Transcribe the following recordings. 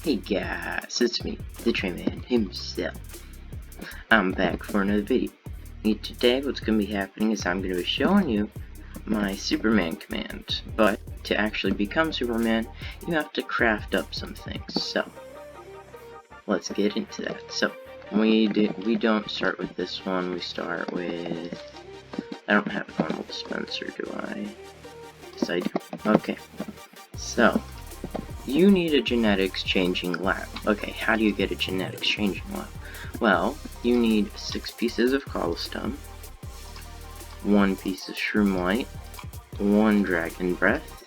Hey guys, it's me, the Train Man himself. I'm back for another video. And today what's going to be happening is I'm going to be showing you my Superman command. But to actually become Superman, you have to craft up some things. So, let's get into that. So, we don't start with this one, we start with... I don't have a normal dispenser, do I? Yes, I do. Okay. So, you need a genetics changing lab. Okay, how do you get a genetics changing lab? Well, you need 6 pieces of cobblestone, 1 piece of shroom light, 1 dragon breath,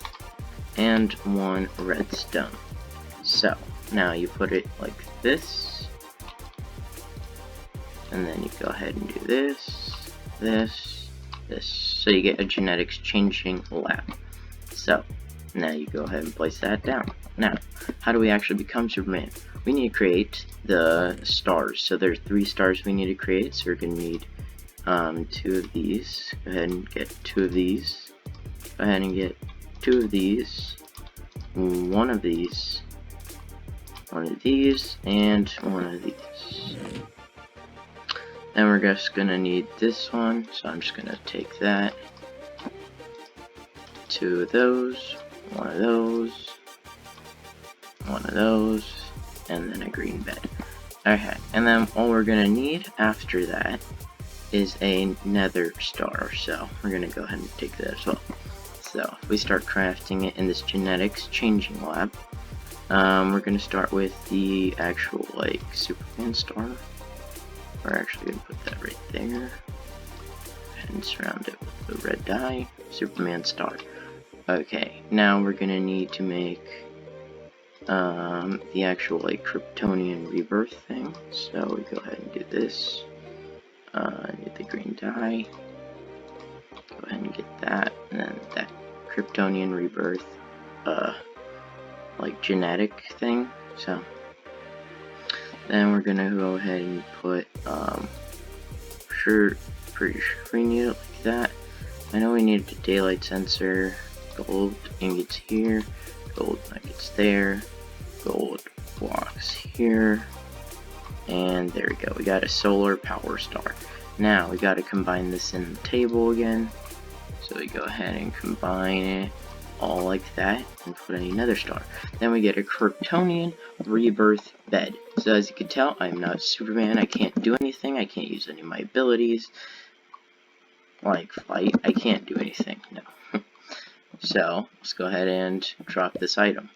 and 1 redstone. So, now you put it like this, and then you go ahead and do this, this, this. So you get a genetics changing lab. So, now you go ahead and place that down. Now, how do we actually become Superman? We need to create the stars. So there's 3 stars we need to create. So we're going to need 2 of these. Go ahead and get 2 of these. Go ahead and get 2 of these. 1 of these. 1 of these. And 1 of these. Then we're just going to need this one. So I'm just going to take that. 2 of those. 1 of those. 1 of those, and then a green bed. Okay, and then all we're gonna need after that is a nether star, so we're gonna go ahead and take that as well. So, if we start crafting it in this genetics changing lab, we're gonna start with the actual, like, Superman star. We're actually gonna put that right there, and surround it with the red dye, Superman star. Okay, now we're gonna need to make the actual like Kryptonian rebirth thing. So we go ahead and do this. Get the green dye. Go ahead and get that, and then that Kryptonian rebirth, like genetic thing. So then we're gonna go ahead and put pretty sure we need it like that. I know we need the daylight sensor, gold ingots here, gold nuggets there, gold blocks here, and there we go. We got a solar power star. Now we got to combine this in the table again. So we go ahead and combine it all like that and put in another star. Then we get a Kryptonian rebirth bed. So as you can tell, I'm not Superman. I can't do anything. I can't use any of my abilities. Like fight, I can't do anything. No. So let's go ahead and drop this item.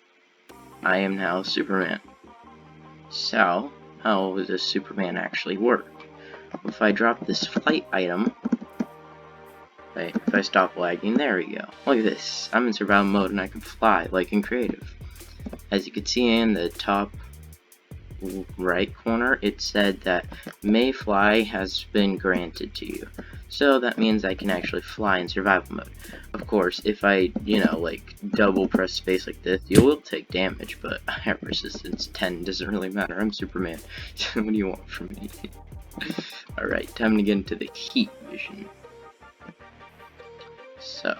I am now Superman. So, how does Superman actually work? If I drop this flight item, if I stop lagging, there we go. Look at this. I'm in survival mode and I can fly like in creative. As you can see in the top right corner, it said that Mayfly has been granted to you. So that means I can actually fly in survival mode. Of course, if I, like double press space like this, you will take damage, but I have resistance 10, doesn't really matter, I'm Superman. So what do you want from me? Alright, time to get into the heat vision. So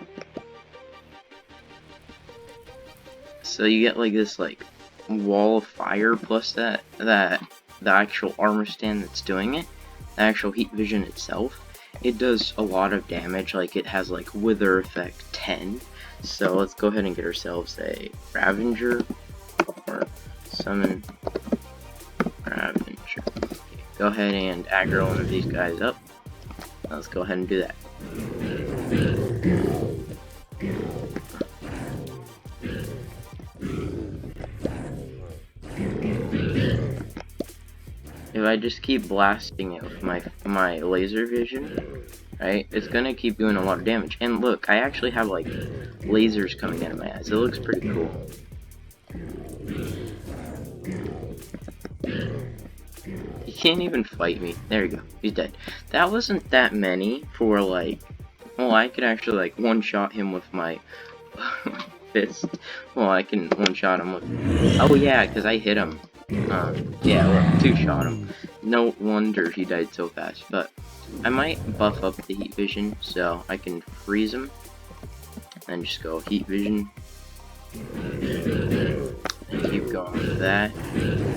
you get like this like wall of fire plus the actual armor stand that's doing it, the actual heat vision itself. It does a lot of damage, like it has like wither effect 10. So let's go ahead and get ourselves a Ravenger, or summon Ravenger. Okay, go ahead and aggro one of these guys up. Let's go ahead and do that. If I just keep blasting it with my laser vision, right, it's gonna keep doing a lot of damage. And look, I actually have like lasers coming out of my eyes. It looks pretty cool. He can't even fight me. There we go. He's dead. That wasn't that many for like... Well, I could actually like one-shot him with my fist. Well, I can one-shot him with... Oh yeah, because I hit him. Yeah, look, 2-shot him. No wonder he died so fast, but I might buff up the heat vision so I can freeze him. And just go heat vision. Keep going with that.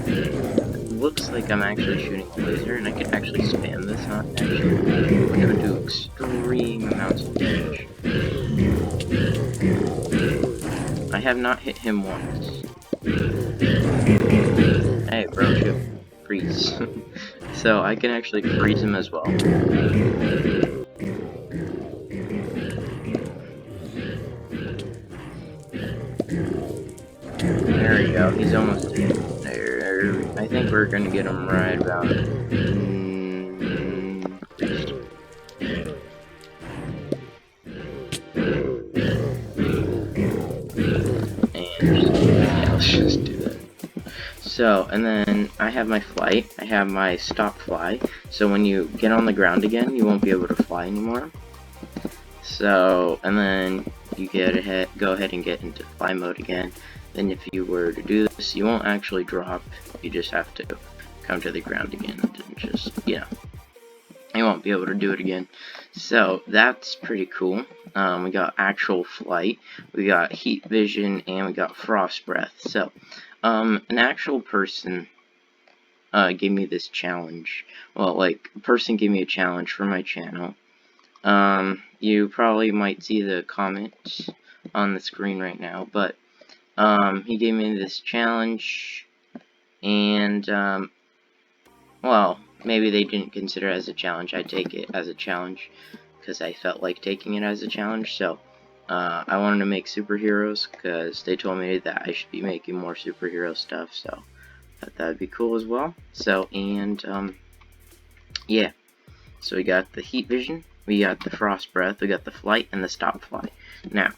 It looks like I'm actually shooting a laser, and I can actually spam this, not actually. We're gonna do extreme amounts of damage. I have not hit him once. Hey, bro, shoot. Freeze. So I can actually freeze him as well. There we go, he's almost dead. There, I think we're gonna get him right about... yeah, let's just do that. So, and then I have my flight, I have my stop fly, so when you get on the ground again, you won't be able to fly anymore. So, and then you go ahead and get into fly mode again. Then if you were to do this, you won't actually drop, you just have to come to the ground again, and just, yeah. You won't be able to do it again. So, that's pretty cool. We got actual flight, we got heat vision, and we got frost breath. So, an actual person gave me this challenge. Well, like, a person gave me a challenge for my channel. You probably might see the comments on the screen right now, but, he gave me this challenge, and, well, maybe they didn't consider it as a challenge. I take it as a challenge, because I felt like taking it as a challenge, so, I wanted to make superheroes, because they told me that I should be making more superhero stuff, so, I thought that would be cool as well. So, and, yeah. So we got the heat vision, we got the frost breath, we got the flight, and the stop fly. Now,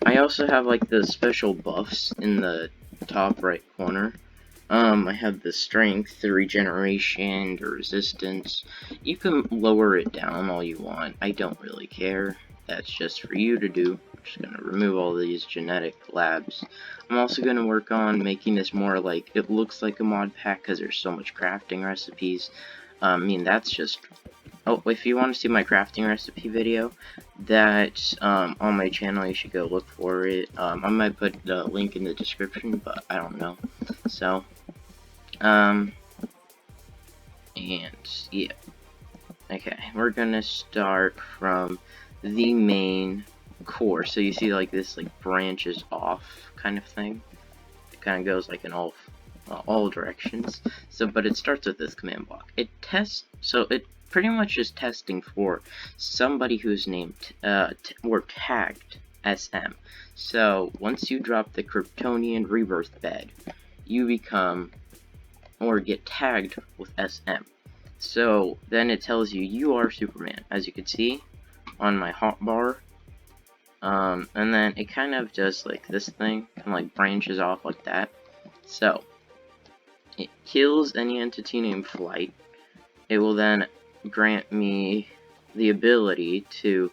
I also have like the special buffs in the top right corner. I have the strength, the regeneration, the resistance. You can lower it down all you want. I don't really care. That's just for you to do. I'm just gonna remove all these genetic labs. I'm also gonna work on making this more like it looks like a mod pack because there's so much crafting recipes. I mean, that's just... Oh, if you want to see my crafting recipe video, that's on my channel, you should go look for it. I might put the link in the description, but I don't know. So, and, yeah. Okay, we're gonna start from the main core. So you see, like, this, like, branches off kind of thing. It kind of goes, like, in all directions. So, but it starts with this command block. It pretty much is testing for somebody who's named, or tagged SM. So, once you drop the Kryptonian rebirth bed, you become, or get tagged with SM. So, then it tells you, you are Superman, as you can see on my hotbar. And then it kind of does, like, this thing, and, like, branches off like that. So, it kills any entity named Flight. It will then grant me the ability to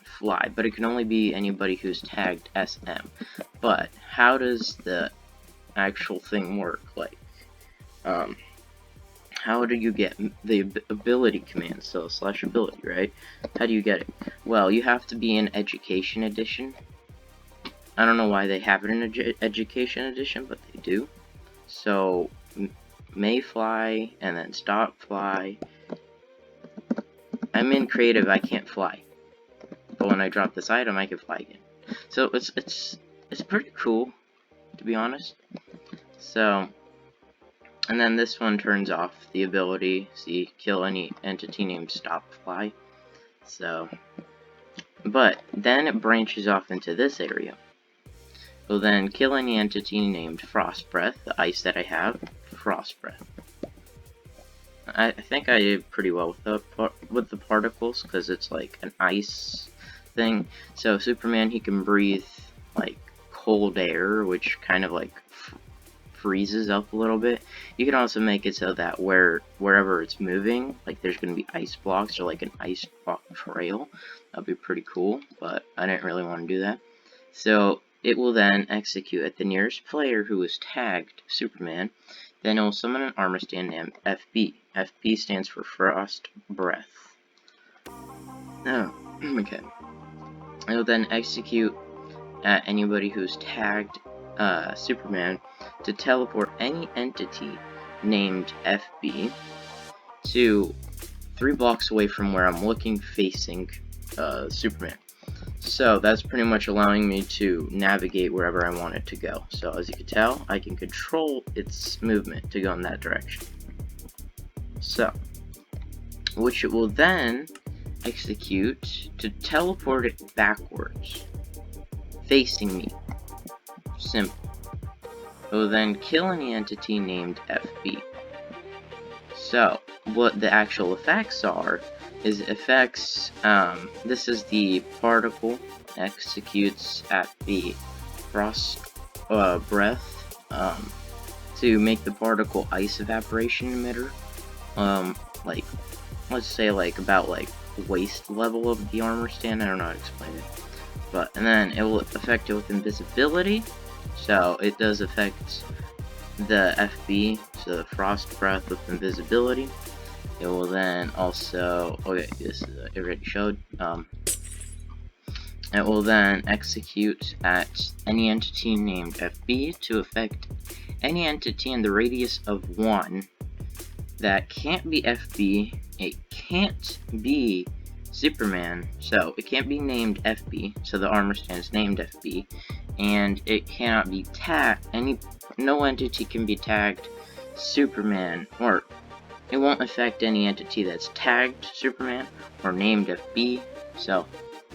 fly, but it can only be anybody who's tagged SM. But how does the actual thing work? Like, how do you get the ability command? So slash ability, right? How do you get it? Well, you have to be in Education Edition. I don't know why they have it in Education Edition, but they do. So, may fly, and then stop fly. I'm in creative, I can't fly. But when I drop this item, I can fly again. So, it's pretty cool, to be honest. So, and then this one turns off the ability, see, kill any entity named stop fly. So, but then it branches off into this area. Will then kill any entity named Frost Breath, the ice that I have, Frost Breath. I think I did pretty well with the particles, because it's like an ice thing. So Superman, he can breathe like cold air, which kind of like freezes up a little bit. You can also make it so that wherever it's moving, like there's going to be ice blocks or like an ice block trail. That'd be pretty cool, but I didn't really want to do that. So it will then execute at the nearest player who is tagged Superman. Then it will summon an armor stand named FB. FB stands for Frost Breath. Oh, okay. It will then execute at anybody who's tagged Superman to teleport any entity named FB to 3 blocks away from where I'm looking, facing Superman. So that's pretty much allowing me to navigate wherever I want it to go. So as you can tell, I can control its movement to go in that direction. So, which it will then execute to teleport it backwards, facing me. Simple. It will then kill any entity named FB. So, what the actual effects are, is effects, this is the particle executes at the frost breath, to make the particle ice evaporation emitter, like, let's say, like, about, like, waist level of the armor stand, I don't know how to explain it, but, and then it will affect it with invisibility, so it does affect the FB, so the frost breath with invisibility. It will then also, okay, this is it already showed, it will then execute at any entity named FB to affect any entity in the radius of 1 that can't be FB, it can't be Superman, so it can't be named FB, so the armor stand is named FB, and it cannot be tagged, no entity can be tagged Superman, or it won't affect any entity that's tagged Superman or named FB, so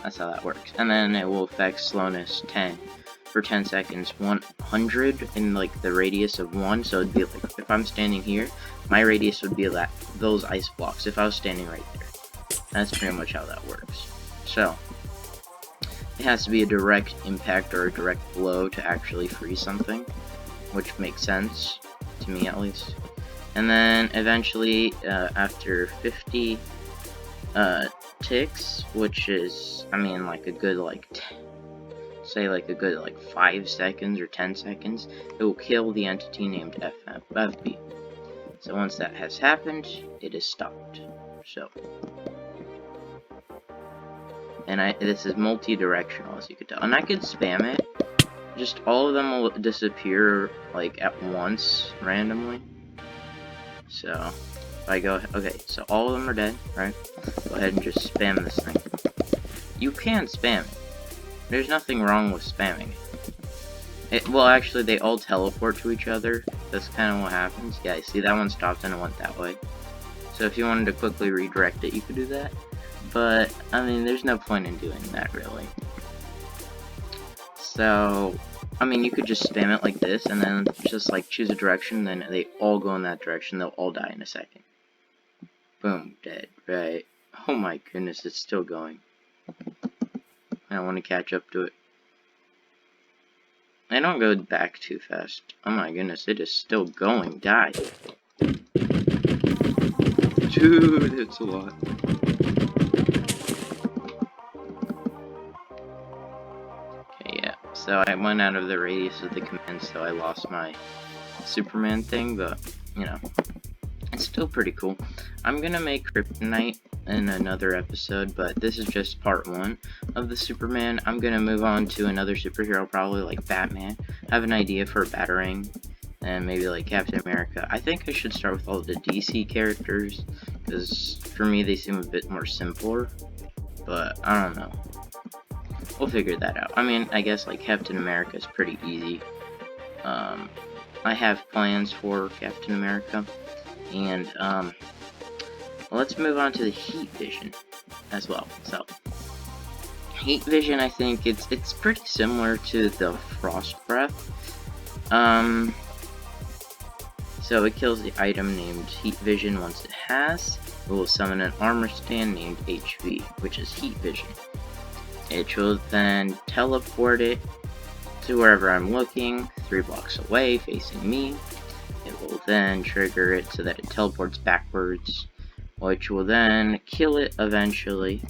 that's how that works. And then it will affect slowness 10 for 10 seconds, 100 in like the radius of 1, so it'd be like, if I'm standing here, my radius would be those ice blocks, if I was standing right there. That's pretty much how that works. So, it has to be a direct impact or a direct blow to actually freeze something, which makes sense, to me at least. And then eventually, after 50 ticks, which is, I mean, like a good, like, say like a good, like, 5 seconds or 10 seconds, it will kill the entity named FB. So once that has happened, it is stopped. So, and this is multi-directional, as you could tell, and I could spam it. Just all of them will disappear like at once randomly. So if I go, okay, so all of them are dead, right? Go ahead and just spam this thing. You can spam it. There's nothing wrong with spamming it. Well, actually, they all teleport to each other. That's kind of what happens. Yeah, you see, that one stopped and it went that way. So if you wanted to quickly redirect it, you could do that. But, I mean, there's no point in doing that, really. So, I mean, you could just spam it like this, and then just, like, choose a direction, then they all go in that direction, they'll all die in a second. Boom, dead, right? Oh my goodness, it's still going. I want to catch up to it. I don't go back too fast. Oh my goodness, it is still going. Die. Dude, it's a lot. Okay, yeah. So I went out of the radius of the command, so I lost my Superman thing, but, you know, it's still pretty cool. I'm gonna make Kryptonite in another episode, but this is just part 1 of the Superman. I'm gonna move on to another superhero, probably like Batman. I have an idea for a Batarang, and maybe like Captain America. I think I should start with all the DC characters, because for me they seem a bit more simpler, but I don't know. We'll figure that out. I mean, I guess like Captain America is pretty easy. I have plans for Captain America, and let's move on to the heat vision as well. So, heat vision, I think it's pretty similar to the frost breath. So it kills the item named heat vision. Once it has, it will summon an armor stand named HV, which is heat vision. It will then teleport it to wherever I'm looking, 3 blocks away, facing me. It will then trigger it so that it teleports backwards, which will then kill it eventually.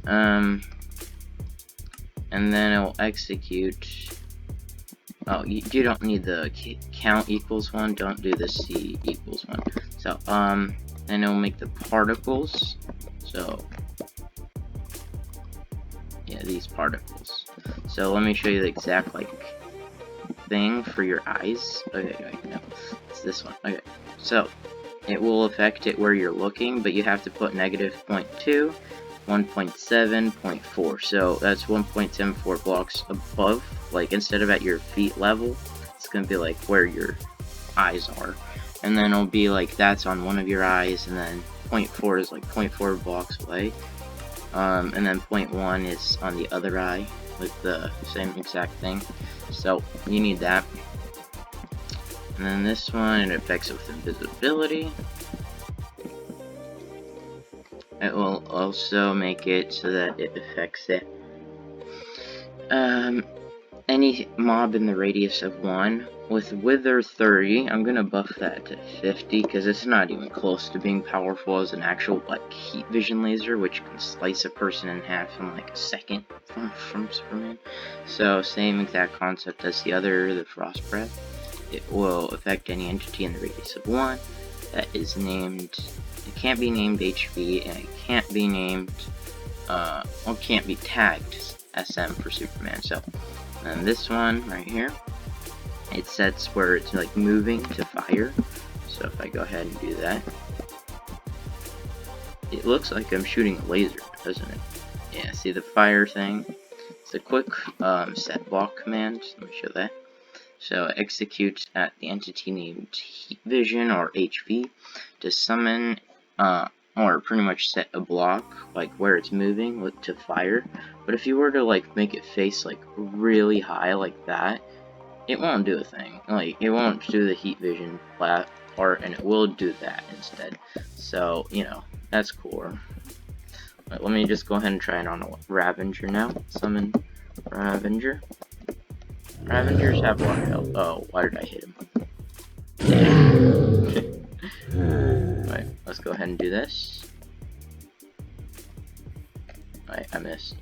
And then it will execute. Oh, you don't need the count equals 1. Don't do the C equals 1. So, and it will make the particles. So, yeah, these particles. So let me show you the exact like thing for your eyes. Okay, wait, no, it's this one. Okay, so it will affect it where you're looking, but you have to put -0.2, 1.7, 0.4. So that's 1.74 blocks above. Like instead of at your feet level, it's gonna be like where your eyes are, and then it'll be like that's on one of your eyes, and then 0.4 is like 0.4 blocks away, and then 0.1 is on the other eye with the same exact thing. So you need that. And then this one, it affects it with invisibility. It will also make it so that it affects it. Any mob in the radius of 1. With Wither 30, I'm gonna buff that to 50, because it's not even close to being powerful as an actual, like, heat vision laser, which can slice a person in half in, like, a second from Superman. So, same exact concept as the other, the Frost Breath. It will affect any entity in the radius of 1 that is named, it can't be named HV, and it can't be named, or can't be tagged SM for Superman. So, and this one right here, it sets where it's like moving to fire. So if I go ahead and do that, it looks like I'm shooting a laser, doesn't it? Yeah, see the fire thing? It's a quick set block command. Let me show that. So it executes at the entity named Heat Vision or HV to summon or pretty much set a block like where it's moving to fire. But if you were to like make it face like really high like that, it won't do a thing. Like it won't do the heat vision part, and it will do that instead. So you know that's cool. But let me just go ahead and try it on a Ravenger now. Summon Ravenger. Ravengers have a lot of health. Oh, why did I hit him? Alright, let's go ahead and do this. Alright, I missed.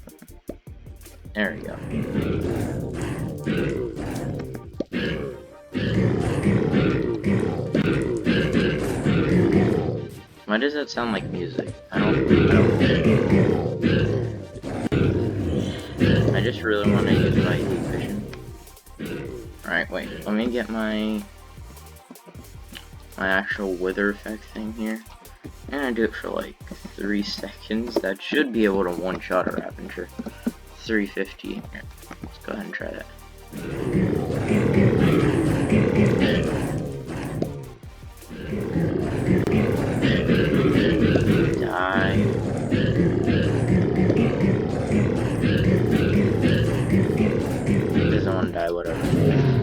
There we go. Why does that sound like music? I just really want to use my heat vision. Alright, wait, let me get my actual wither effect thing here. I'm gonna do it for like 3 seconds. That should be able to one-shot a Ravenger. 350. Here, let's go ahead and try that. Die. Doesn't want to die, whatever.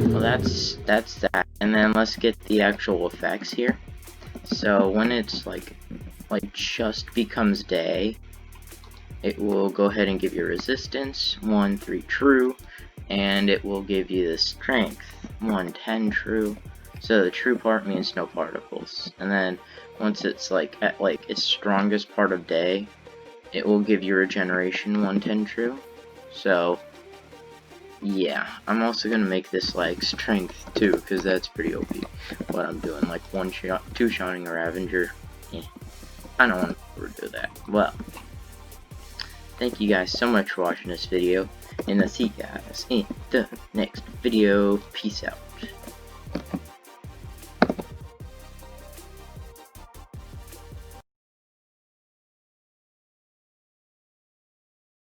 Well, that's that. And then let's get the actual effects here. So when it's like just becomes day, it will go ahead and give you resistance 1-3 true, and it will give you the strength 1-10 true. So the true part means no particles. And then once it's like at like its strongest part of day, it will give you regeneration 1-10 true. So yeah, I'm also gonna make this like strength too, because that's pretty OP. What I'm doing, like 2-shotting a Ravenger. Yeah, I don't want to overdo that. Well, thank you guys so much for watching this video, and I'll see you guys in the next video. Peace out.